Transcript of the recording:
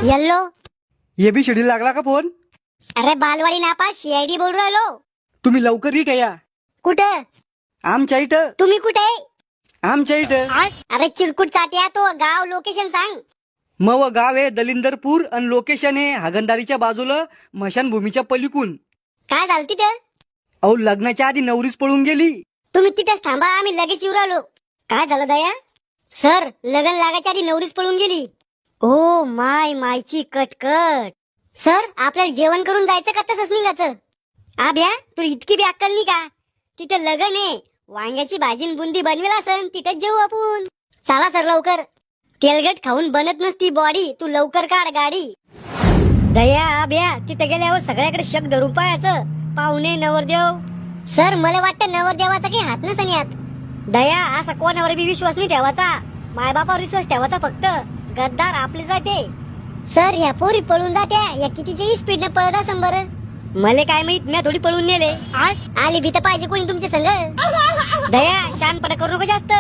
Yellow ABCD लागला का phone? अरे बालवाडी नापास CID बोल राहिलो. तुम्ही लवकर इट या. कुठं? आमच्या इथं. तुम्ही कुठे? आमच्या इथं. अरे चिरकुट चाट्या, तो गाव लोकेशन सांग. मव गाव आहे दलिंदरपूर आणि लोकेशन आहे हागंदारीच्या बाजूला मशानभूमीच्या पलीकून. काय झालं तिथं? अहो लग्नाच्या आधी नवरीच पळून गेली. तुम्ही तिथेच थांबा, आम्ही लगेच येऊ राहिलो. काय झालं दया? सर, लग्न लागायच्या आधी नवरीच पळून गेली. ओ मायची कटकट. सर, आपल्याला जेवण करून जायचं का तसंच निघायचं? आभ्या, तू इतकी बी अक्कल नाही का? तिथं लग्न आहे, वांग्याची भाजी बुंदी बनवेल असन, तिथंच जेवू आपण. चला सर लवकर. तेलगट खाऊन बनत नसती बॉडी, तू लवकर काढ गाडी. दया आभ्या, तिथं गेल्यावर सगळ्याकडे शक धरून पाहायचं. पाहुणे नवरदेव. सर, मला वाटतं नवरदेवाचा काही हात नसन यात. दया, असा कोणावर बी विश्वास नाही ठेवायचा. मायबापावर विश्वास ठेवायचा फक्त. गद्दार आपले जाते. सर, ह्या पोरी पळून जात्या, या कितीच्याही स्पीडने पळत असं बरं. मले काय माहित, मी थोडी पळून नेले. आली भीत पाहिजे कोणी तुमच्या संग. दया, शानपणा करू नको जास्त.